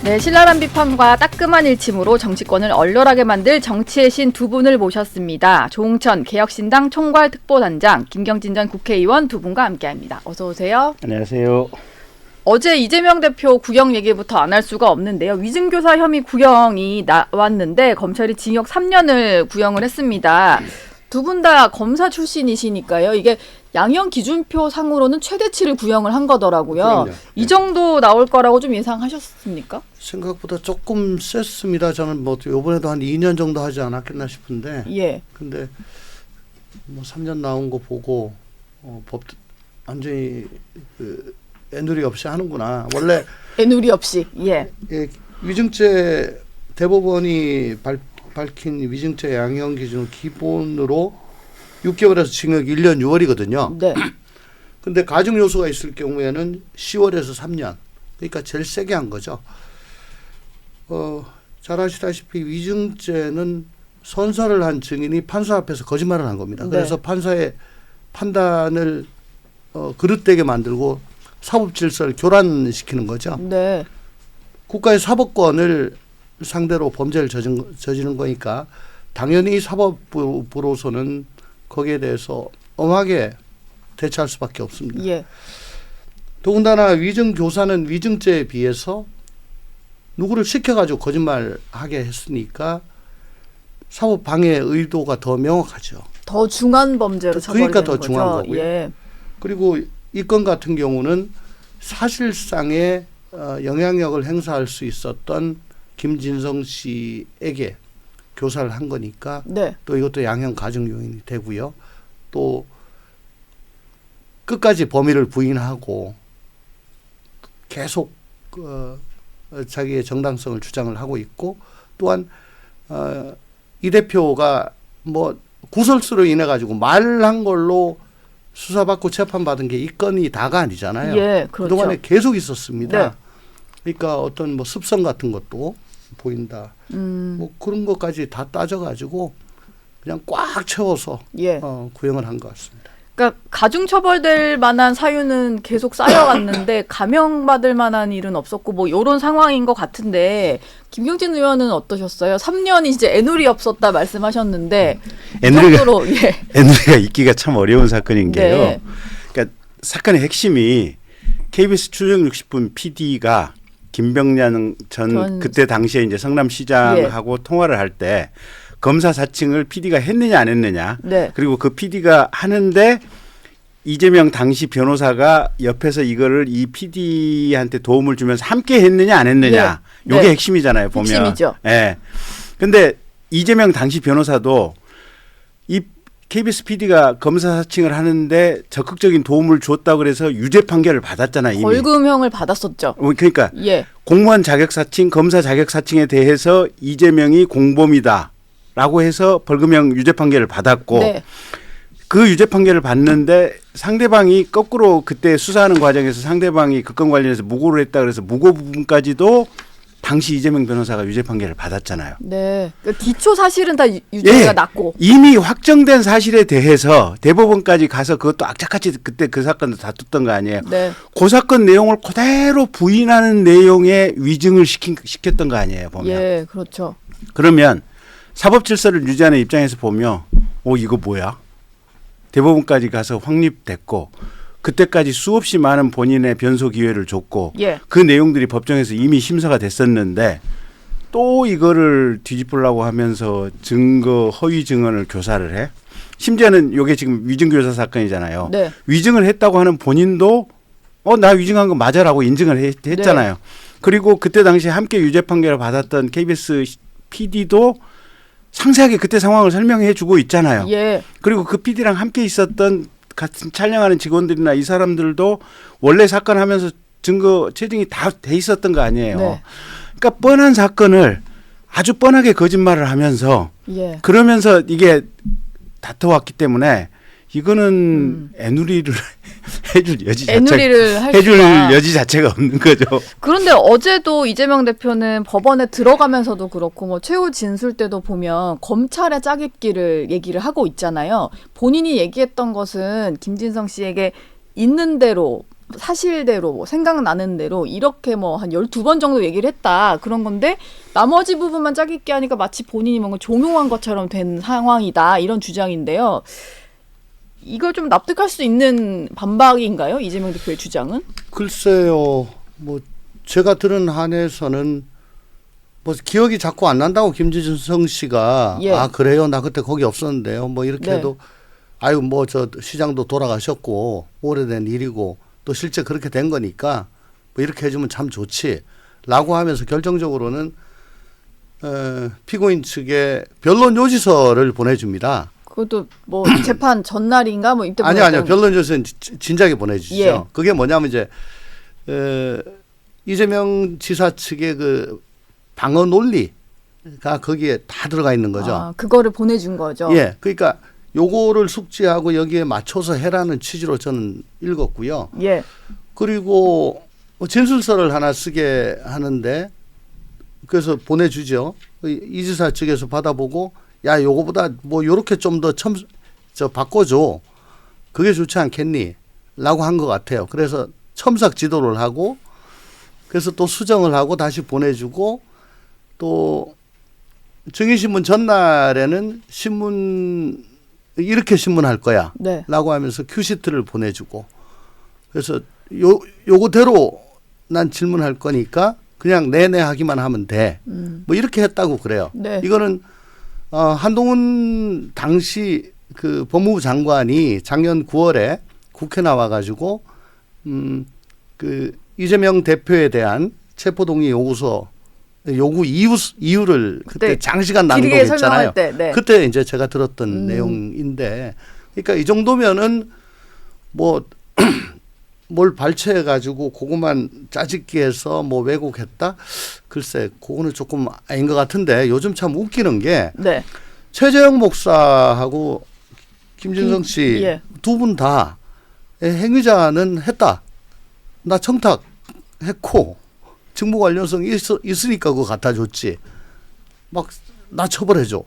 네, 신랄한 비판과 따끔한 일침으로 정치권을 얼얼하게 만들 정치의 신 두 분을 모셨습니다. 조응천 개혁신당 총괄특보단장, 김경진 전 국회의원 두 분과 함께합니다. 어서 오세요. 안녕하세요. 어제 이재명 대표 구형 얘기부터 안 할 수가 없는데요. 위증교사 혐의 구형이 나왔는데 검찰이 징역 3년을 구형을 했습니다. 두 분 다 검사 출신이시니까요. 이게 양형 기준표 상으로는 최대치를 구형을 한 거더라고요. 그럼요. 이 정도 나올 거라고 좀 예상하셨습니까? 생각보다 조금 셌습니다. 저는 뭐 이번에도 한 2년 정도 하지 않았겠나 싶은데. 예. 근데 뭐 3년 나온 거 보고 법 완전히 애누리 없이 하는구나. 원래 애누리 없이. 예. 위증죄 대법원이 밝힌 위증죄 양형 기준을 기본으로 6개월에서 징역 1년 6월이거든요. 네. 근데 가중 요소가 있을 경우에는 10월에서 3년. 그러니까 제일 세게 한 거죠. 잘 아시다시피 위증죄는 선서를 한 증인이 판사 앞에서 거짓말을 한 겁니다. 그래서 네. 판사의 판단을 그릇되게 만들고 사법 질서를 교란시키는 거죠. 네. 국가의 사법권을 상대로 범죄를 저지른 거니까 당연히 사법부로서는 거기에 대해서 엄하게 대처할 수밖에 없습니다. 예. 더군다나 위증교사는 위증죄에 비해서 누구를 시켜가지고 거짓말하게 했으니까 사법방해 의도가 더 명확하죠. 더 중한 범죄로 처벌되는 그러니까 더 거죠. 중한 거고요. 예. 그리고 이 건 같은 경우는 사실상의 영향력을 행사할 수 있었던 김진성 씨에게 교사를 한 거니까 네. 또 이것도 양형 가중 요인이 되고요. 또 끝까지 범위를 부인하고 계속 자기의 정당성을 주장을 하고 있고 또한 이 대표가 뭐 구설수로 인해 가지고 말한 걸로 수사받고 재판받은 게 이 건이 다가 아니잖아요. 예, 그렇죠. 그동안에 계속 있었습니다. 네. 그러니까 어떤 뭐 습성 같은 것도 보인다. 뭐 그런 것까지 다 따져가지고 그냥 꽉 채워서 예. 구형을 한 것 같습니다. 그러니까 가중 처벌될 만한 사유는 계속 쌓여갔는데 감형받을 만한 일은 없었고 뭐 이런 상황인 것 같은데 김경진 의원은 어떠셨어요? 3년이 이제 애누리 없었다 말씀하셨는데 애누리가 있기가 참 어려운 사건인 게요. 네. 그러니까 사건의 핵심이 KBS 추정 60분 PD가 김병량 전 그때 당시에 이제 성남시장하고 통화를 할 때 검사 사칭을 PD가 했느냐 안 했느냐. 네. 그리고 그 PD가 하는데 이재명 당시 변호사가 옆에서 이거를 이 PD한테 도움을 주면서 함께 했느냐 안 했느냐. 네. 이게 네. 핵심이잖아요. 보면. 핵심이죠. 예. 근데 이재명 당시 변호사도 이 KBS PD가 검사 사칭을 하는데 적극적인 도움을 줬다고 그래서 유죄 판결을 받았잖아요. 이미. 벌금형을 받았었죠. 그러니까 예. 공무원 자격 사칭, 검사 자격 사칭에 대해서 이재명이 공범이다라고 해서 벌금형 유죄 판결을 받았고 네. 그 유죄 판결을 받는데 상대방이 거꾸로 그때 수사하는 과정에서 상대방이 그 건 관련해서 무고를 했다 그래서 무고 부분까지도 당시 이재명 변호사가 유죄 판결을 받았잖아요. 네. 그러니까 기초 사실은 다 유죄가 났고. 이미 확정된 사실에 대해서 대법원까지 가서 그것도 악착같이 그때 그 사건도 다퉜던 거 아니에요. 네. 그 사건 내용을 그대로 부인하는 내용의 위증을 시켰던 거 아니에요. 보면. 예, 그렇죠. 그러면 사법 질서를 유지하는 입장에서 보면 이거 뭐야? 대법원까지 가서 확립됐고 그때까지 수없이 많은 본인의 변소 기회를 줬고 예. 그 내용들이 법정에서 이미 심사가 됐었는데 또 이거를 뒤집으려고 하면서 증거 허위 증언을 교사를 해. 심지어는 이게 지금 위증교사 사건이잖아요. 네. 위증을 했다고 하는 본인도 나 위증한 거 맞아라고 인증을 했잖아요. 네. 그리고 그때 당시에 함께 유죄 판결을 받았던 KBS PD도 상세하게 그때 상황을 설명해 주고 있잖아요. 예. 그리고 그 PD랑 함께 있었던 같은 촬영하는 직원들이나 이 사람들도 원래 사건 하면서 증거 채증이 다 돼 있었던 거 아니에요. 네. 그러니까 뻔한 사건을 아주 뻔하게 거짓말을 하면서 예. 그러면서 이게 다퉈왔기 때문에 이거는 애누리를 해줄 여지 자체가 없는 거죠. 그런데 어제도 이재명 대표는 법원에 들어가면서도 그렇고 뭐 최후 진술 때도 보면 검찰의 짜깁기를 얘기를 하고 있잖아요. 본인이 얘기했던 것은 김진성 씨에게 있는 대로 사실대로 뭐 생각나는 대로 이렇게 뭐 한 12번 정도 얘기를 했다. 그런 건데 나머지 부분만 짜깁기 하니까 마치 본인이 뭔가 종용한 것처럼 된 상황이다. 이런 주장인데요. 이걸 좀 납득할 수 있는 반박인가요? 이재명 대표의 주장은? 글쎄요. 뭐 제가 들은 한에서는 뭐 기억이 자꾸 안 난다고 김진성 씨가 예. 아 그래요? 나 그때 거기 없었는데요. 뭐 이렇게 네. 해도 아유 뭐 저 시장도 돌아가셨고 오래된 일이고 또 실제 그렇게 된 거니까 뭐 이렇게 해주면 참 좋지라고 하면서 결정적으로는 피고인 측에 변론 요지서를 보내줍니다. 그것도 뭐 재판 전날인가 뭐 이때 아니요. 변론 요지서는 진작에 보내주시죠. 예. 그게 뭐냐면 이제 이재명 지사 측의 그 방어 논리가 거기에 다 들어가 있는 거죠. 아, 그거를 보내준 거죠. 예. 그러니까 요거를 숙지하고 여기에 맞춰서 해라는 취지로 저는 읽었고요. 예. 그리고 진술서를 하나 쓰게 하는데 그래서 보내주죠. 이 지사 측에서 받아보고 야 요거보다 뭐 요렇게 좀 더 바꿔줘. 그게 좋지 않겠니? 라고 한 것 같아요. 그래서 첨삭 지도를 하고 그래서 또 수정을 하고 다시 보내주고 또 증인신문 전날에는 신문 이렇게 신문할 거야 네. 라고 하면서 큐시트를 보내주고 그래서 요거대로 난 질문할 거니까 그냥 네네 하기만 하면 돼. 뭐 이렇게 했다고 그래요. 네. 이거는 한동훈 당시 그 법무부 장관이 작년 9월에 국회 나와가지고 그 이재명 대표에 대한 체포동의 요구 이유를 그때 장시간 길게 낭독했잖아요. 설명할 때, 네. 그때 이제 제가 들었던 내용인데, 그러니까 이 정도면은 뭐 뭘 발췌해 가지고 그것만 짜집기 해서 뭐 왜곡했다? 글쎄, 그거는 조금 아닌 것 같은데 요즘 참 웃기는 게 네. 최재형 목사하고 김진성 씨 예. 두 분 다 행위자는 했다. 나 청탁했고 직무 관련성이 있으니까 그거 갖다 줬지. 막 나 처벌해줘.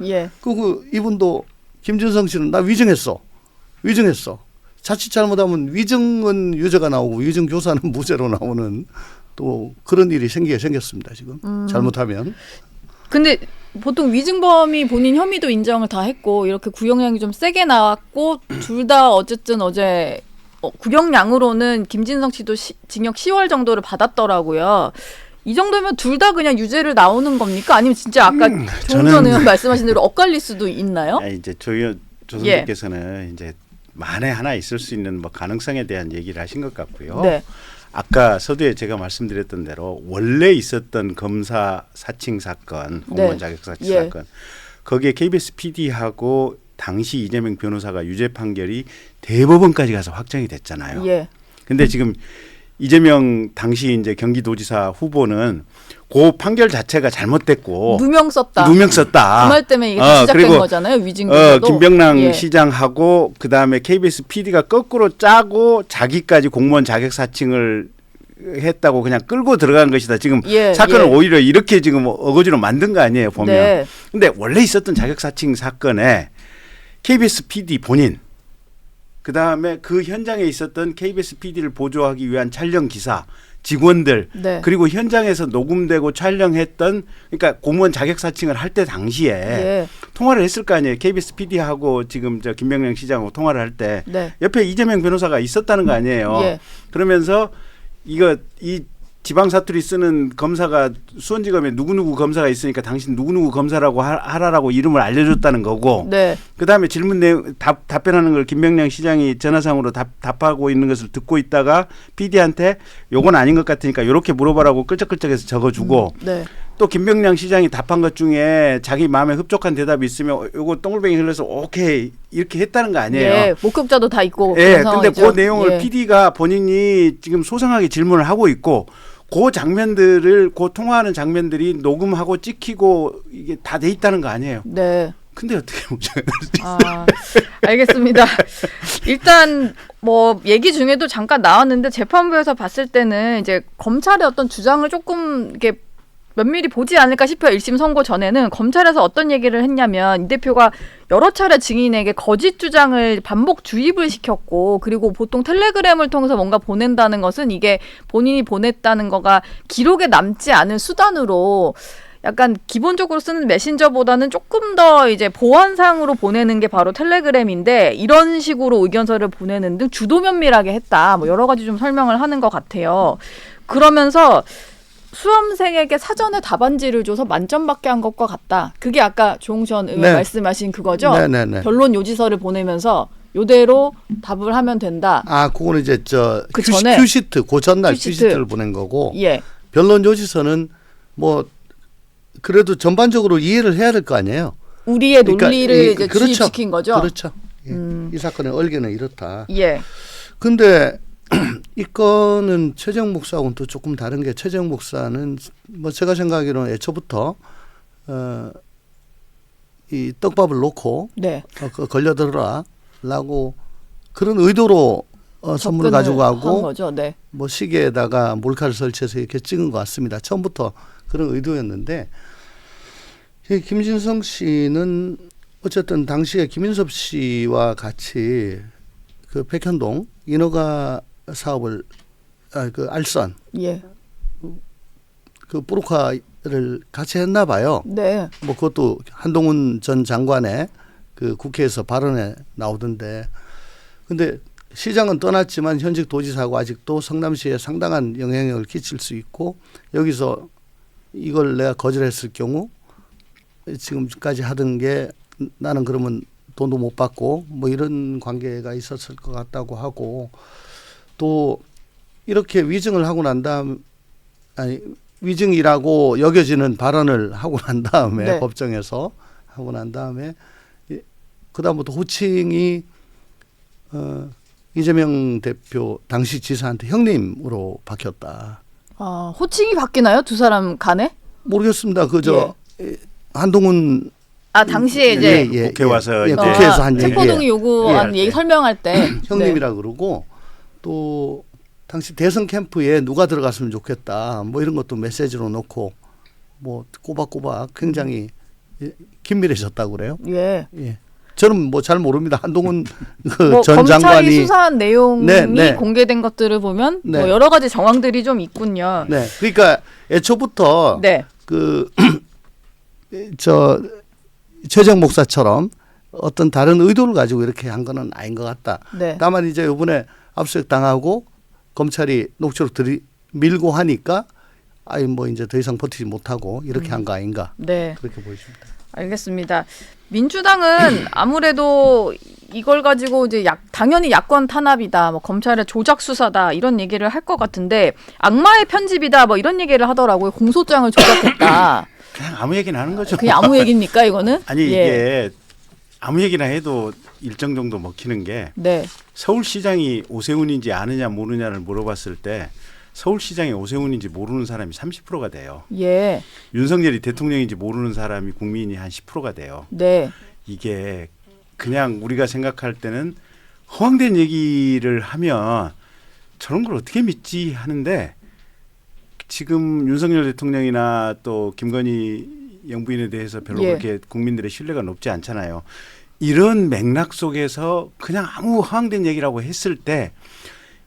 예. 그리고 이분도 김진성 씨는 나 위증했어. 자칫 잘못하면 위증은 유죄가 나오고 위증 교사는 무죄로 나오는 또 그런 일이 생겼습니다. 지금 잘못하면. 근데 보통 위증범이 본인 혐의도 인정을 다 했고 이렇게 구형량이 좀 세게 나왔고 둘 다 어쨌든 어제 구형량으로는 김진성 씨도 징역 10월 정도를 받았더라고요. 이 정도면 둘 다 그냥 유죄를 나오는 겁니까? 아니면 진짜 아까 조은선 의원 말씀하신 대로 엇갈릴 수도 있나요? 이제 조선님께서는 이제 만에 하나 있을 수 있는 뭐 가능성에 대한 얘기를 하신 것 같고요. 네. 아까 서두에 제가 말씀드렸던 대로 원래 있었던 검사 사칭 사건, 공무원 자격 사칭 예. 사건, 거기에 KBS PD하고 당시 이재명 변호사가 유죄 판결이 대법원까지 가서 확정이 됐잖아요. 예. 근데 지금 이재명 당시 이제 경기도지사 후보는 그 판결 자체가 잘못됐고 누명 썼다. 그 그 말 때문에 이게 시작된 그리고 거잖아요. 위증교사도. 김병랑 예. 시장하고 그다음에 KBS PD가 거꾸로 짜고 자기까지 공무원 자격 사칭을 했다고 그냥 끌고 들어간 것이다. 지금 예, 사건을 예. 오히려 이렇게 지금 어거지로 만든 거 아니에요, 보면. 네. 근데 원래 있었던 자격 사칭 사건에 KBS PD 본인 그다음에 그 현장에 있었던 KBS PD를 보조하기 위한 촬영 기사, 직원들 네. 그리고 현장에서 녹음되고 촬영했던 그러니까 공무원 자격 사칭을 할 때 당시에 예. 통화를 했을 거 아니에요. KBS PD하고 지금 저 김병량 시장하고 통화를 할 때 네. 옆에 이재명 변호사가 있었다는 거 아니에요. 예. 그러면서 이 지방 사투리 쓰는 검사가 수원지검에 누구누구 검사가 있으니까 당신 누구누구 검사라고 하라라고 이름을 알려줬다는 거고 네. 그다음에 질문 내용 답변하는 걸 김병량 시장이 전화상으로 답하고 있는 것을 듣고 있다가 PD한테 요건 아닌 것 같으니까 요렇게 물어보라고 끌적끌적해서 적어주고 네. 또 김병량 시장이 답한 것 중에 자기 마음에 흡족한 대답이 있으면 요거 동글뱅이 흘러서 오케이 이렇게 했다는 거 아니에요. 예. 목격자도 다 있고. 예. 그런 근데 그 상황이죠. 내용을 예. PD가 본인이 지금 소상하게 질문을 하고 있고 그 장면들을 그 통화하는 장면들이 녹음하고 찍히고 이게 다 돼 있다는 거 아니에요. 네. 근데 어떻게 무죄가 아, 알겠습니다. 일단 뭐 얘기 중에도 잠깐 나왔는데 재판부에서 봤을 때는 이제 검찰의 어떤 주장을 조금 이렇게 면밀히 보지 않을까 싶어요. 1심 선고 전에는 검찰에서 어떤 얘기를 했냐면 이 대표가 여러 차례 증인에게 거짓 주장을 반복 주입을 시켰고 그리고 보통 텔레그램을 통해서 뭔가 보낸다는 것은 이게 본인이 보냈다는 거가 기록에 남지 않을 수단으로 약간 기본적으로 쓰는 메신저보다는 조금 더 이제 보안상으로 보내는 게 바로 텔레그램인데 이런 식으로 의견서를 보내는 등 주도 면밀하게 했다. 뭐 여러 가지 좀 설명을 하는 것 같아요. 그러면서 수험생에게 사전에 답안지를 줘서 만점받게 한 것과 같다. 그게 아까 조홍천 의원 네. 말씀하신 그거죠? 네네네. 변론 요지서를 보내면서 요대로 답을 하면 된다. 아, 그거는 이제 그 전에 큐시트, 그 전날 큐시트. 큐시트를 보낸 거고 예. 변론 요지서는 뭐 그래도 전반적으로 이해를 해야 될 거 아니에요. 우리의 논리를 이제 그렇죠. 주입시킨 거죠. 그렇죠. 예. 이 사건의 얼개는 이렇다. 예. 근데 이 건은 최재형 목사하고는 또 조금 다른 게 최재형 목사는 뭐 제가 생각하기로는 애초부터 이 떡밥을 놓고 네. 걸려들어라라고 그런 의도로 선물을 가지고 한 가고 거죠. 네. 뭐 시계에다가 몰카를 설치해서 이렇게 찍은 것 같습니다. 처음부터 그런 의도였는데 김진성 씨는 어쨌든 당시에 김인섭 씨와 같이 그 백현동 인허가 사업을 그 알선 예. 그 브로커를 같이 했나 봐요. 네. 뭐 그것도 한동훈 전 장관의 그 국회에서 발언에 나오던데 근데 시장은 떠났지만 현직 도지사고 아직도 성남시에 상당한 영향력을 끼칠 수 있고 여기서 이걸 내가 거절했을 경우 지금까지 하던 게 나는 그러면 돈도 못 받고 뭐 이런 관계가 있었을 것 같다고 하고 또 이렇게 위증을 하고 난 다음 아니 위증이라고 여겨지는 발언을 하고 난 다음에 네. 법정에서 하고 난 다음에 그다음부터 호칭이 이재명 대표 당시 지사한테 형님으로 바뀌었다. 아, 호칭이 바뀌나요? 두 사람 간에? 모르겠습니다. 그저 한동훈 아, 당시에 이제 국회 와서 예, 이제 국회에서 한 얘기 체포동의 요구한 예. 얘기 설명할 때 형님이라 그러고 또 당시 대선 캠프에 누가 들어갔으면 좋겠다 뭐 이런 것도 메시지로 놓고 뭐 꼬박꼬박 굉장히 긴밀해졌다고 그래요. 예. 예. 저는 뭐 잘 모릅니다. 한동훈 뭐 전 검찰이 장관이 수사한 내용이 네. 공개된 것들을 보면 네. 뭐 여러 가지 정황들이 좀 있군요. 네. 그러니까 애초부터 네. 그 저 최정 목사처럼 어떤 다른 의도를 가지고 이렇게 한 거는 아닌 것 같다. 네. 다만 이제 이번에 압수수색 당하고 검찰이 녹취록 밀고 하니까 아이 뭐 이제 더 이상 버티지 못하고 이렇게 한 거 아닌가. 네. 그렇게 보여집니다. 알겠습니다. 민주당은 아무래도 이걸 가지고 이제 당연히 야권 탄압이다, 뭐 검찰의 조작 수사다 이런 얘기를 할 것 같은데 악마의 편집이다, 뭐 이런 얘기를 하더라고요. 공소장을 조작했다. 그냥 아무 얘기나 하는 거죠. 그게 아무 얘기입니까 이거는? 아니 예. 이게 아무 얘기나 해도 일정 정도 먹히는 게 네. 서울시장이 오세훈인지 아느냐 모르냐를 물어봤을 때 서울시장이 오세훈인지 모르는 사람이 30%가 돼요. 예. 윤석열이 대통령인지 모르는 사람이 국민이 한 10%가 돼요. 네. 이게 그냥 우리가 생각할 때는 허황된 얘기를 하면 저런 걸 어떻게 믿지 하는데 지금 윤석열 대통령이나 또 김건희 영부인에 대해서 별로 예. 그렇게 국민들의 신뢰가 높지 않잖아요. 이런 맥락 속에서 그냥 아무 허황된 얘기라고 했을 때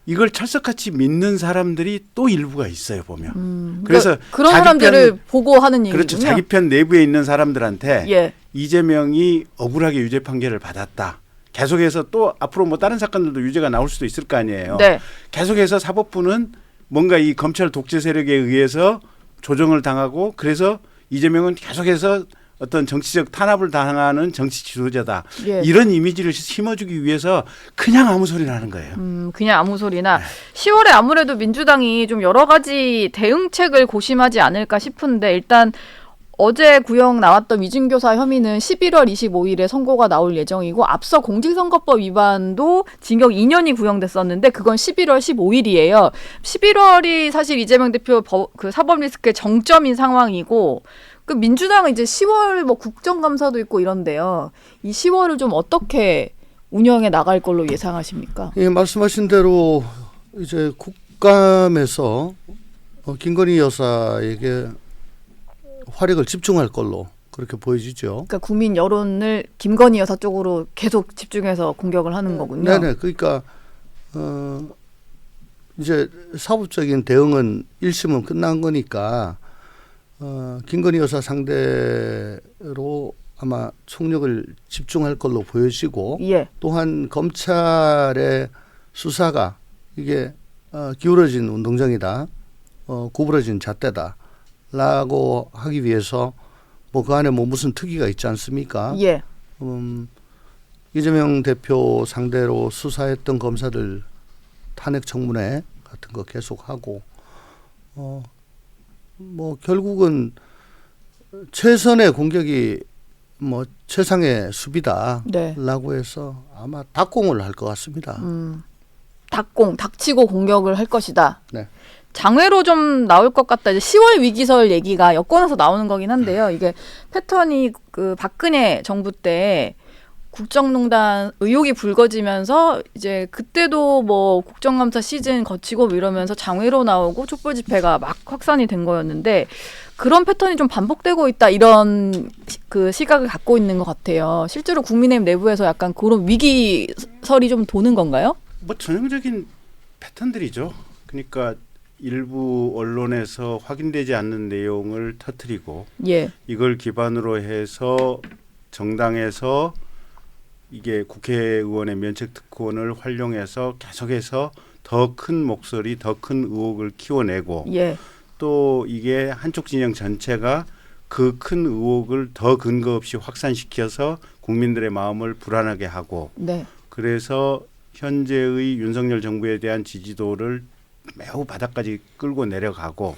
이걸 철석같이 믿는 사람들이 또 일부가 있어요 보면. 그래서 그런 자기 사람들을 편, 보고 하는 얘기군요. 그렇죠. 자기 편 내부에 있는 사람들한테 예. 이재명이 억울하게 유죄 판결을 받았다. 계속해서 또 앞으로 뭐 다른 사건들도 유죄가 나올 수도 있을 거 아니에요. 네. 계속해서 사법부는 뭔가 이 검찰 독재 세력에 의해서 조정을 당하고 그래서 이재명은 계속해서 어떤 정치적 탄압을 당하는 정치 지도자다. 예. 이런 이미지를 심어주기 위해서 그냥 아무 소리나 하는 거예요. 그냥 아무 소리나. 10월에 아무래도 민주당이 좀 여러 가지 대응책을 고심하지 않을까 싶은데 일단 어제 구형 나왔던 위증교사 혐의는 11월 25일에 선고가 나올 예정이고 앞서 공직선거법 위반도 징역 2년이 구형됐었는데 그건 11월 15일이에요. 11월이 사실 이재명 대표 그 사법 리스크의 정점인 상황이고 그 민주당은 이제 10월 뭐 국정감사도 있고 이런데요. 이 10월을 좀 어떻게 운영해 나갈 걸로 예상하십니까? 예, 말씀하신 대로 이제 국감에서 김건희 여사에게 화력을 집중할 걸로 그렇게 보여지죠. 그러니까 국민 여론을 김건희 여사 쪽으로 계속 집중해서 공격을 하는 거군요. 네네. 그러니까 이제 사법적인 대응은 1심은 끝난 거니까 김건희 여사 상대로 아마 총력을 집중할 걸로 보여지고 예. 또한 검찰의 수사가 이게 기울어진 운동장이다, 구부러진 잣대다라고 하기 위해서 뭐 그 안에 뭐 무슨 특이가 있지 않습니까? 예. 이재명 대표 상대로 수사했던 검사들 탄핵 청문회 같은 거 계속하고 뭐 결국은 최선의 공격이 뭐 최상의 수비다라고 네. 해서 아마 닭공을 할 것 같습니다. 닥치고 공격을 할 것이다. 네. 장외로 좀 나올 것 같다. 이제 10월 위기설 얘기가 여권에서 나오는 거긴 한데요. 이게 패턴이 그 박근혜 정부 때 국정농단 의혹이 불거지면서 이제 그때도 뭐 국정감사 시즌 거치고 이러면서 장외로 나오고 촛불 집회가 막 확산이 된 거였는데 그런 패턴이 좀 반복되고 있다 이런 그 시각을 갖고 있는 것 같아요. 실제로 국민의힘 내부에서 약간 그런 위기설이 좀 도는 건가요? 뭐 전형적인 패턴들이죠. 그러니까 일부 언론에서 확인되지 않는 내용을 터뜨리고 예. 이걸 기반으로 해서 정당에서 이게 국회의원의 면책특권을 활용해서 계속해서 더 큰 목소리, 더 큰 의혹을 키워내고 예. 또 이게 한쪽 진영 전체가 그 큰 의혹을 더 근거 없이 확산시켜서 국민들의 마음을 불안하게 하고 네. 그래서 현재의 윤석열 정부에 대한 지지도를 매우 바닥까지 끌고 내려가고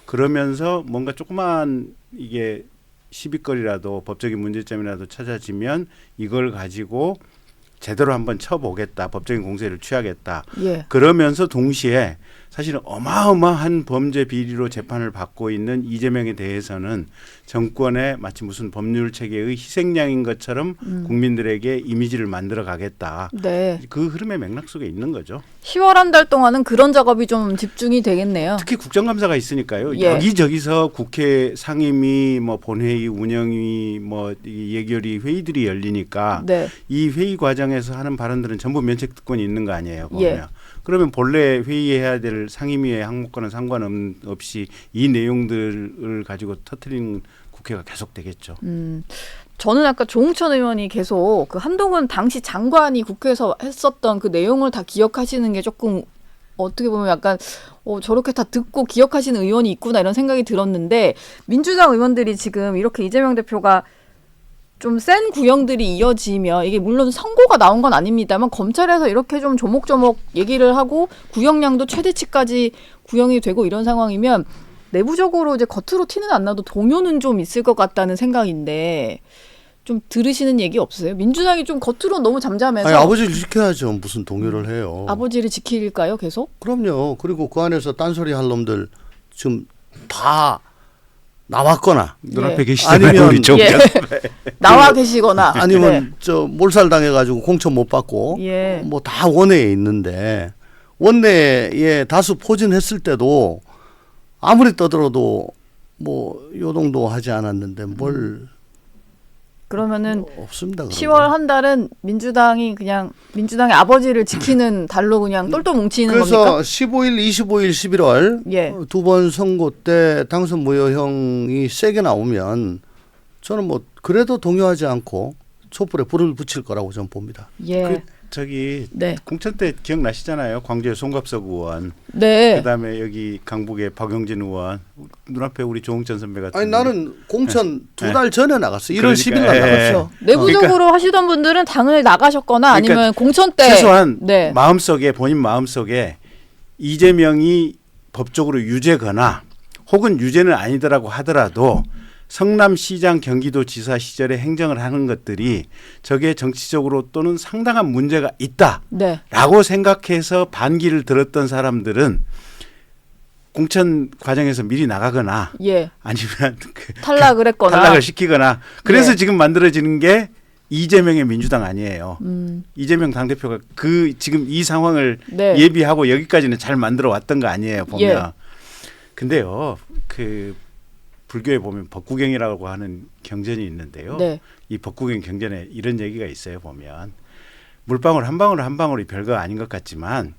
그러면서 뭔가 조그만 이게 시비거리라도 법적인 문제점이라도 찾아지면 이걸 가지고 제대로 한번 쳐보겠다. 법적인 공세를 취하겠다. 예. 그러면서 동시에 사실은 어마어마한 범죄 비리로 재판을 받고 있는 이재명에 대해서는 정권의 마치 무슨 법률 체계의 희생양인 것처럼 국민들에게 이미지를 만들어 가겠다. 네. 그 흐름의 맥락 속에 있는 거죠. 10월 한 달 동안은 그런 작업이 좀 집중이 되겠네요. 특히 국정감사가 있으니까요. 예. 여기저기서 국회 상임위, 뭐 본회의, 운영위, 뭐 예결위 회의들이 열리니까 네. 이 회의 과정에서 하는 발언들은 전부 면책특권이 있는 거 아니에요. 보면. 예. 그러면 본래 회의해야 될 상임위의 항목과는 상관없이 이 내용들을 가지고 터뜨리는 국회가 계속되겠죠. 저는 아까 조홍천 의원이 계속 그 한동훈 당시 장관이 국회에서 했었던 그 내용을 다 기억하시는 게 조금 어떻게 보면 약간 저렇게 다 듣고 기억하시는 의원이 있구나 이런 생각이 들었는데 민주당 의원들이 지금 이렇게 이재명 대표가 좀 센 구형들이 이어지면 이게 물론 선고가 나온 건 아닙니다만 검찰에서 이렇게 좀 조목조목 얘기를 하고 구형량도 최대치까지 구형이 되고 이런 상황이면 내부적으로 이제 겉으로 티는 안 나도 동요는 좀 있을 것 같다는 생각인데 좀 들으시는 얘기 없으세요? 민주당이 좀 겉으로 너무 잠잠해서 아니, 아버지를 지켜야죠. 무슨 동요를 해요. 아버지를 지킬까요 계속? 그럼요. 그리고 그 안에서 딴소리 할 놈들 지금 다 나왔거나 눈앞에 예. 계시잖아요. 아니면- 우리 쪽. 예. 나와 계시거나 아니면 네. 저 몰살 당해가지고 공천 못 받고 예. 뭐 다 원내에 있는데 원내에 다수 포진했을 때도 아무리 떠들어도 뭐 요동도 하지 않았는데 뭘 그러면은 없습니다. 그런 10월 거. 한 달은 민주당이 그냥 민주당의 아버지를 지키는 달로 그냥 똘똘 뭉치는 그래서 겁니까? 15일, 25일, 11월 예. 두 번 선거 때 당선 무효형이 세게 나오면 저는 뭐 그래도 동요하지 않고 촛불에 불을 붙일 거라고 저는 봅니다. 예. 저기 네. 공천 때 기억나시잖아요. 광주의 송갑석 의원. 네. 그다음에 여기 강북의 박용진 의원. 눈앞에 우리 조홍천 선배 같은. 아니 나는 공천 네. 두 달 전에 나갔어. 1월 그러니까, 10일 날 예. 나갔어. 그렇죠. 내부적으로 하시던 분들은 당을 나가셨거나 아니면 그러니까 공천 때 최소한 네. 마음속에 본인 마음속에 이재명이 법적으로 유죄거나 혹은 유죄는 아니더라고 하더라도 성남시장 경기도지사 시절에 행정을 하는 것들이 저게 정치적으로 또는 상당한 문제가 있다라고 네. 생각해서 반기를 들었던 사람들은 공천 과정에서 미리 나가거나 예. 아니면 탈락을 했거나 탈락을 시키거나 그래서 네. 지금 만들어지는 게 이재명의 민주당 아니에요. 이재명 당대표가 그 지금 이 상황을 네. 예비하고 여기까지는 잘 만들어 왔던 거 아니에요, 보면. 예. 근데요. 그 불교에 보면 법구경이라고 하는 경전이 있는데요. 네. 이 법구경 경전에 이런 얘기가 있어요. 보면 물방울 한 방울 한 방울이 별거 아닌 것 같지만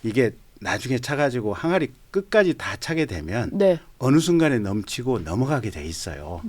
이게 나중에 차가지고 항아리 끝까지 다 차게 되면 네. 어느 순간에 넘치고 넘어가게 돼 있어요.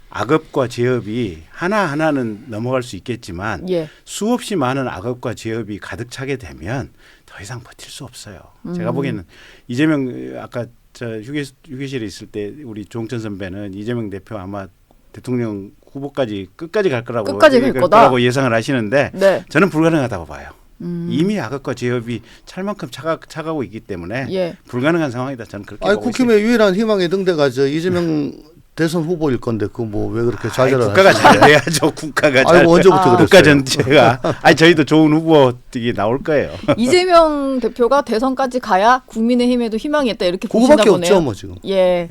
악업과 제업이 하나하나는 넘어갈 수 있겠지만 예. 수없이 많은 악업과 제업이 가득 차게 되면 더 이상 버틸 수 없어요. 제가 보기에는 이재명 아까 저 휴게실에 있을 때 우리 조홍천 선배는 이재명 대표 아마 대통령 후보까지 끝까지 갈 거라고 예상을 하시는데 네. 저는 불가능하다고 봐요. 이미 악업과 제업이 찰만큼 차가고 있기 때문에 예. 불가능한 상황이다. 저는 그렇게 보고 있습니다. 국힘의 유일한 희망의 등대가 저 이재명 대선 후보일 건데 그 뭐 왜 그렇게 좌절을 국가가 잘 돼야죠. 국가가 잘. 아이고 언제부터 그랬어요? 국가 전체가. 아니 저희도 좋은 후보들이 나올 거예요. 이재명 대표가 대선까지 가야 국민의힘에도 희망이 있다 이렇게 보시나 그거밖에 보네요. 없죠, 뭐 지금. 예.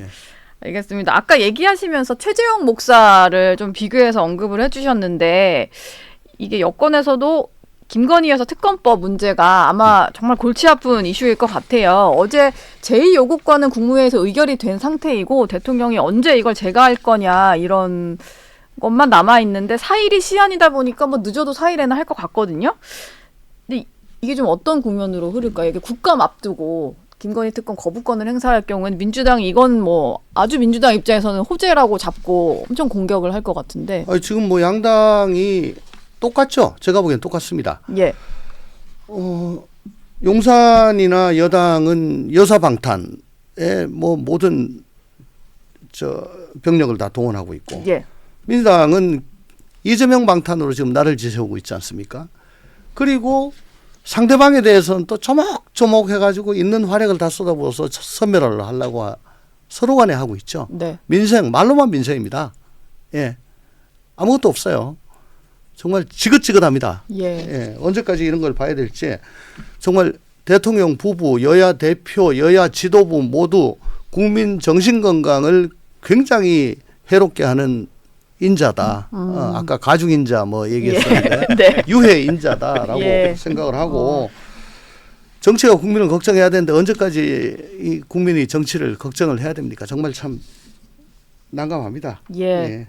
알겠습니다. 아까 얘기하시면서 최재형 목사를 좀 비교해서 언급을 해주셨는데 이게 여권에서도 김건희 여사 특검법 문제가 아마 정말 골치 아픈 이슈일 것 같아요. 어제 제2요구권은 국무회의에서 의결이 된 상태이고 대통령이 언제 이걸 제거할 거냐 이런 것만 남아있는데 4일이 시한이다 보니까 뭐 늦어도 4일에는 할 것 같거든요. 근데 이게 좀 어떤 국면으로 흐를까요? 이게 국감 앞두고 김건희 특검 거부권을 행사할 경우에는 민주당이 이건 뭐 아주 민주당 입장에서는 호재라고 잡고 엄청 공격을 할 것 같은데. 지금 뭐 양당이 똑같죠. 제가 보기엔 똑같습니다. 예. 용산이나 여당은 여사 방탄에 뭐 모든 저 병력을 다 동원하고 있고 예. 민주당은 이재명 방탄으로 지금 나를 지새우고 있지 않습니까? 그리고 상대방에 대해서는 또 조목조목 해가지고 있는 화력을 다 쏟아부어서 선멸을 하려고 서로 간에 하고 있죠. 네. 민생, 말로만 민생입니다. 예. 아무것도 없어요. 정말 지긋지긋합니다. 예. 예. 언제까지 이런 걸 봐야 될지 정말 대통령 부부, 여야 대표, 여야 지도부 모두 국민 정신건강을 굉장히 해롭게 하는 인자다. 아까 가중인자 뭐 얘기했었는데 예. 네. 유해인자다라고 예. 생각을 하고 정치가 국민을 걱정해야 되는데 언제까지 이 국민이 정치를 걱정을 해야 됩니까? 정말 참 난감합니다. 예. 예.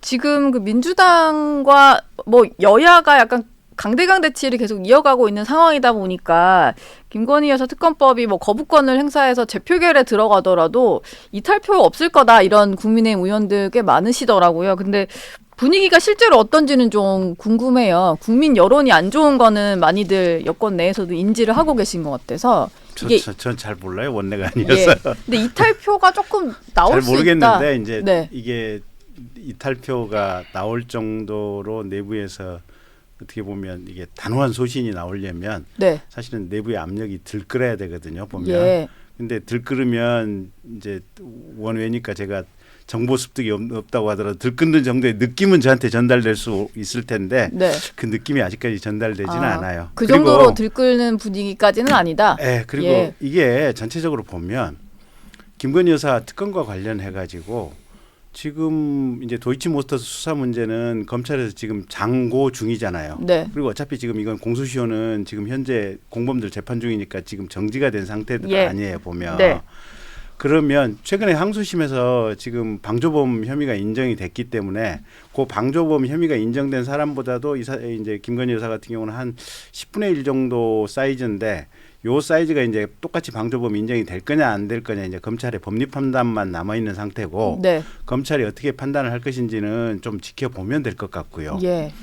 지금 그 민주당과 뭐 여야가 약간 강대강 대치를 계속 이어가고 있는 상황이다 보니까 김건희 여사 특검법이 뭐 거부권을 행사해서 재표결에 들어가더라도 이탈표 없을 거다 이런 국민의힘 의원들 꽤 많으시더라고요. 근데 분위기가 실제로 어떤지는 좀 궁금해요. 국민 여론이 안 좋은 거는 많이들 여권 내에서도 인지를 하고 계신 것 같아서 이게 전 잘 몰라요. 원내가 예. 아니어서. 근데 이탈표가 조금 나올 잘 수 모르겠는데 있다. 이제 네. 이게 이탈표가 나올 정도로 내부에서 어떻게 보면 이게 단호한 소신이 나오려면 네. 사실은 내부의 압력이 들끓어야 되거든요. 보면. 예. 근데 들끓으면 이제 원외니까 제가 정보 습득이 없다고 하더라도 들끓는 정도의 느낌은 저한테 전달될 수 있을 텐데 네. 그 느낌이 아직까지 전달되지는 않아요. 그 정도로 들끓는 분위기까지는 아니다. 네, 그리고 예. 이게 전체적으로 보면 김건희 여사 특검과 관련해 가지고 지금 이제 도이치모터스 수사 문제는 검찰에서 지금 장고 중이잖아요. 네. 그리고 어차피 지금 이건 공소시효는 지금 현재 공범들 재판 중이니까 지금 정지가 된 상태도 예. 아니에요, 보면. 네. 그러면 최근에 항소심에서 지금 방조범 혐의가 인정이 됐기 때문에 그 방조범 혐의가 인정된 사람보다도 이제 김건희 여사 같은 경우는 한 10분의 1 정도 사이즈인데 요 사이즈가 이제 똑같이 방조범 인정이 될 거냐 안 될 거냐 이제 검찰의 법리 판단만 남아 있는 상태고 네. 검찰이 어떻게 판단을 할 것인지는 좀 지켜보면 될 것 같고요. 예.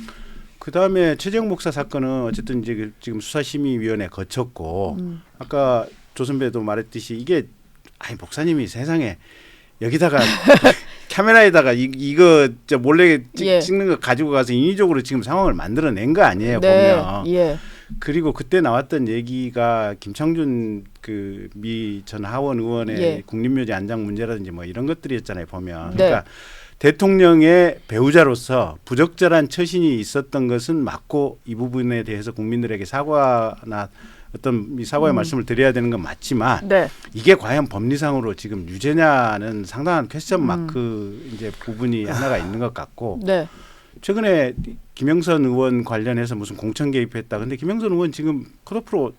그다음에 최재형 목사 사건은 어쨌든 이제 지금 수사심의위원회 거쳤고 아까 조 선배도 말했듯이 이게 아니 목사님이 세상에 여기다가 카메라에다가 이거 저 몰래 예. 찍는 거 가지고 가서 인위적으로 지금 상황을 만들어낸 거 아니에요, 네. 보면. 예. 그리고 그때 나왔던 얘기가 김창준 그 미 전 하원 의원의 예. 국립묘지 안장 문제라든지 뭐 이런 것들이었잖아요, 보면. 네. 그러니까 대통령의 배우자로서 부적절한 처신이 있었던 것은 맞고 이 부분에 대해서 국민들에게 사과나 어떤 이 사과의 말씀을 드려야 되는 건 맞지만 네. 이게 과연 법리상으로 지금 유죄냐는 상당한 퀘스천 마크 이제 부분이 하나가 있는 것 같고 네. 최근에 김영선 의원 관련해서 무슨 공천 개입했다. 근데 김영선 의원 지금 컷오프로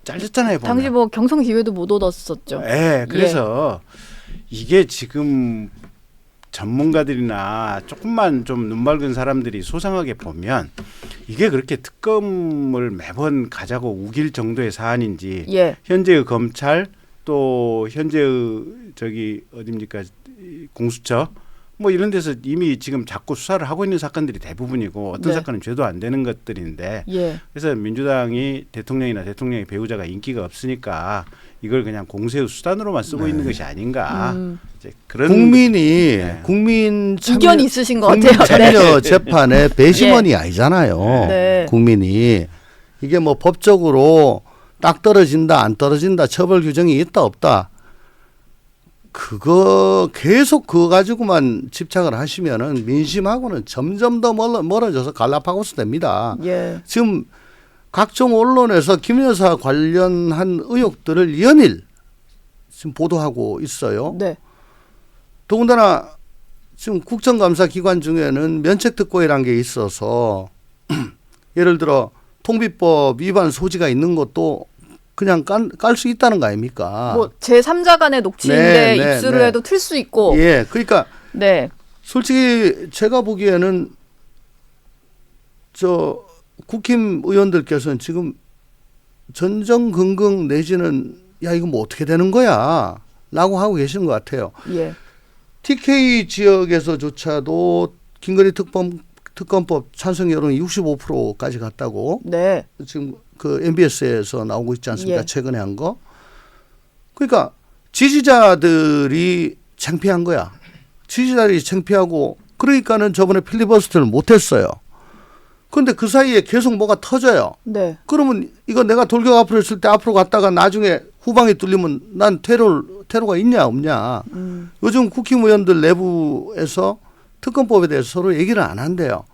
잘렸잖아요. 보면. 당시 뭐 경선 기회도 못 얻었었죠. 네, 그래서 이게 지금 전문가들이나 조금만 좀 눈맑은 사람들이 소상하게 보면 이게 그렇게 특검을 매번 가자고 우길 정도의 사안인지 예. 현재의 검찰 또 현재의 저기 어딥니까 공수처 뭐 이런 데서 이미 지금 자꾸 수사를 하고 있는 사건들이 대부분이고 어떤 네. 사건은 죄도 안 되는 것들인데 예. 그래서 민주당이 대통령이나 대통령의 배우자가 인기가 없으니까 이걸 그냥 공세의 수단으로만 쓰고 있는 것이 아닌가 이제 그런 국민이 네. 국민 이견이 있으신 것 국민 같아요. 네. 참여 재판의 배심원이 아니잖아요. 네. 국민이 이게 뭐 법적으로 딱 떨어진다 안 떨어진다 처벌 규정이 있다 없다 그거 계속 그거 가지고만 집착을 하시면은 민심하고는 점점 더 멀어져서 갈라파고스 됩니다. 예. 지금 각종 언론에서 김 여사 관련한 의혹들을 연일 지금 보도하고 있어요. 네. 더군다나 지금 국정감사 기관 중에는 면책특보이라는 게 있어서 예를 들어 통비법 위반 소지가 있는 것도 그냥 깔 수 있다는 거 아닙니까? 뭐 제3자 간의 녹취인데 네, 네, 입수를 네. 해도 틀 수 있고. 예, 그러니까 네. 솔직히 제가 보기에는 저 국힘 의원들께서는 지금 전전긍긍 내지는 야 이거 뭐 어떻게 되는 거야 라고 하고 계시는 것 같아요. 예. TK 지역에서조차도 김건희 특검법 찬성 여론이 65%까지 갔다고 네. 지금 그 MBS에서 나오고 있지 않습니까? 예. 최근에 한 거. 그러니까 지지자들이 창피한 거야. 지지자들이 창피하고 그러니까는 저번에 필리버스터를 못했어요. 그런데 그 사이에 계속 뭐가 터져요. 네. 그러면 이거 내가 돌격 앞으로 했을 때 앞으로 갔다가 나중에 후방에 뚫리면 난 테러가 있냐 없냐. 요즘 국힘 의원들 내부에서 특검법에 대해서 서로 얘기를 안 한대요.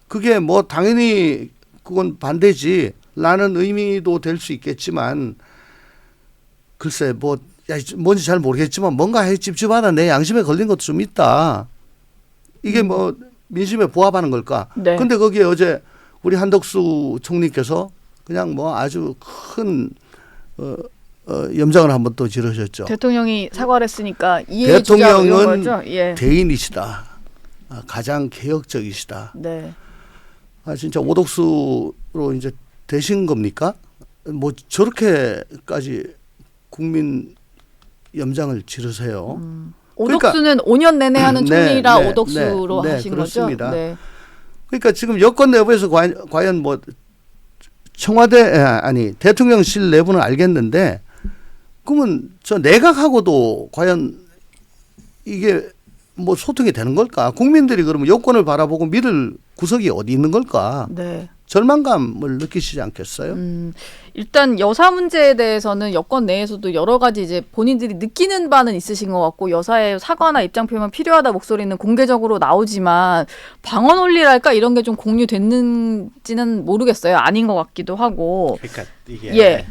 그게 뭐 당연히 그건 반대지 라는 의미도 될 수 있겠지만 글쎄 뭐 뭔지 잘 모르겠지만 뭔가 해 찝찝하다 내 양심에 걸린 것도 좀 있다. 이게 뭐 민심에 부합하는 걸까? 네. 근데 거기에 어제 우리 한덕수 총리께서 그냥 뭐 아주 큰 염장을 한번 또 지르셨죠. 대통령이 사과를 했으니까 이해해 주자 이런 대통령은 거죠. 예. 대인이시다. 가장 개혁적이시다. 네. 진짜 오덕수로 이제 되신 겁니까? 뭐 저렇게까지 국민 염장을 지르세요. 오덕수는 5년 내내 하는 총리라 오덕수로 네, 하신 그렇습니다. 거죠. 네. 그러니까 지금 여권 내부에서 과연 뭐 청와대 아니 대통령실 내부는 알겠는데 그러면 저 내각하고도 과연 이게 뭐 소통이 되는 걸까? 국민들이 그러면 여권을 바라보고 믿을 구석이 어디 있는 걸까? 네. 절망감을 느끼시지 않겠어요? 일단 여사 문제에 대해서는 여권 내에서도 여러 가지 이제 본인들이 느끼는 바는 있으신 것 같고 여사의 사과나 입장 표명 필요하다 목소리는 공개적으로 나오지만 방어 논리랄까 이런 게 좀 공유됐는지는 모르겠어요. 아닌 것 같기도 하고. 그러니까 이게 예.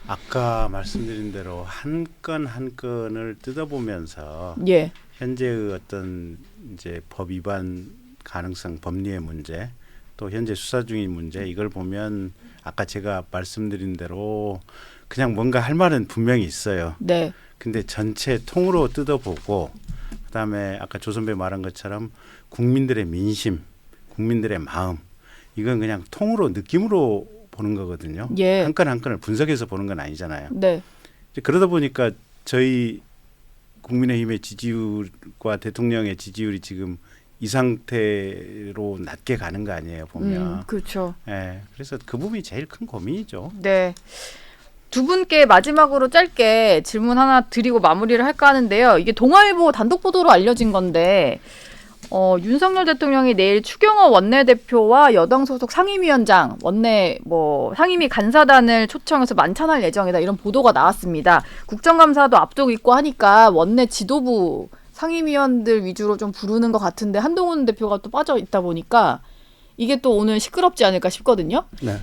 아까 말씀드린 대로 한 건 한 건을 뜯어보면서 예. 현재의 어떤 이제 법 위반 가능성 법리의 문제 또 현재 수사 중인 문제 이걸 보면 아까 제가 말씀드린 대로 그냥 뭔가 할 말은 분명히 있어요. 네. 근데 전체 통으로 뜯어보고 그다음에 아까 조 선배 말한 것처럼 국민들의 민심, 국민들의 마음 이건 그냥 통으로 느낌으로 보는 거거든요. 예. 한 건 한 건을 분석해서 보는 건 아니잖아요. 네. 이제 그러다 보니까 저희 국민의힘의 지지율과 대통령의 지지율이 지금 이 상태로 낮게 가는 거 아니에요, 보면. 그렇죠. 예. 그래서 그 부분이 제일 큰 고민이죠. 네. 두 분께 마지막으로 짧게 질문 하나 드리고 마무리를 할까 하는데요. 이게 동아일보 단독 보도로 알려진 건데 윤석열 대통령이 내일 추경호 원내대표와 여당 소속 상임위원장 원내 상임위 간사단을 초청해서 만찬할 예정이다 이런 보도가 나왔습니다. 국정감사도 앞두고 있고 하니까 원내 지도부 상임위원들 위주로 좀 부르는 것 같은데 한동훈 대표가 또 빠져 있다 보니까 이게 또 오늘 시끄럽지 않을까 싶거든요. 네.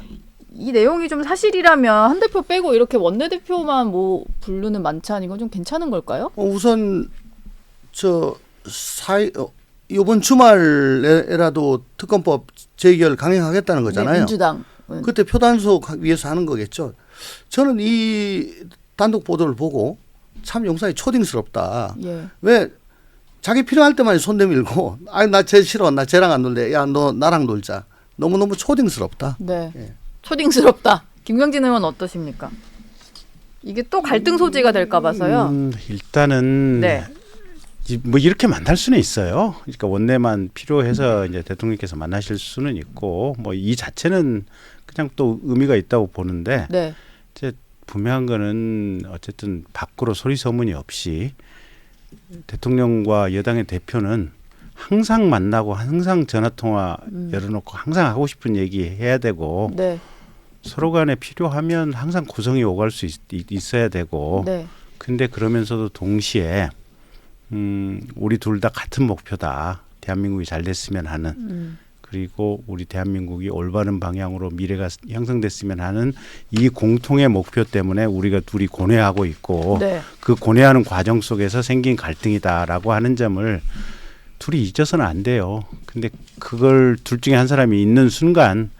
이 내용이 좀 사실이라면 한 대표 빼고 이렇게 원내대표만 부르는 만찬 이건 좀 괜찮은 걸까요? 우선 이번 주말에라도 특검법 재결 강행하겠다는 거잖아요. 네, 민주당. 그때 표단속 위해서 하는 거겠죠. 저는 이 단독 보도를 보고 참 용산이 초딩스럽다. 예. 왜 자기 필요할 때만 손 내밀고 나 쟤 싫어. 나 쟤랑 안 놀래. 야, 너 나랑 놀자. 너무너무 초딩스럽다. 네. 예. 초딩스럽다. 김경진 의원 어떠십니까? 이게 또 갈등 소지가 될까 봐서요. 일단은 네. 뭐 이렇게 만날 수는 있어요. 그러니까 원내만 필요해서 이제 대통령께서 만나실 수는 있고 뭐 이 자체는 그냥 또 의미가 있다고 보는데 네. 이제 분명한 거는 어쨌든 밖으로 소리 소문이 없이 대통령과 여당의 대표는 항상 만나고 항상 전화 통화 열어놓고 항상 하고 싶은 얘기 해야 되고 네. 서로 간에 필요하면 항상 구성이 오갈 수 있어야 되고 네. 근데 그러면서도 동시에 우리 둘 다 같은 목표다. 대한민국이 잘 됐으면 하는 그리고 우리 대한민국이 올바른 방향으로 미래가 형성됐으면 하는 이 공통의 목표 때문에 우리가 둘이 고뇌하고 있고 네. 그 고뇌하는 과정 속에서 생긴 갈등이다라고 하는 점을 둘이 잊어서는 안 돼요. 근데 그걸 둘 중에 한 사람이 있는 순간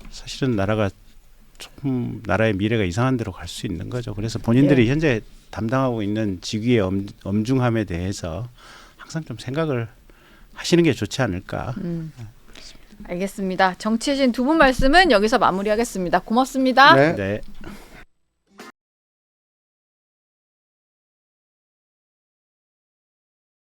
사실은 나라가 조금 나라의 미래가 이상한 데로 갈 수 있는 거죠. 그래서 본인들이 예. 현재 담당하고 있는 직위의 엄중함에 대해서 항상 좀 생각을 하시는 게 좋지 않을까. 알겠습니다. 정치신 두 분 말씀은 여기서 마무리하겠습니다. 고맙습니다. 네. 네.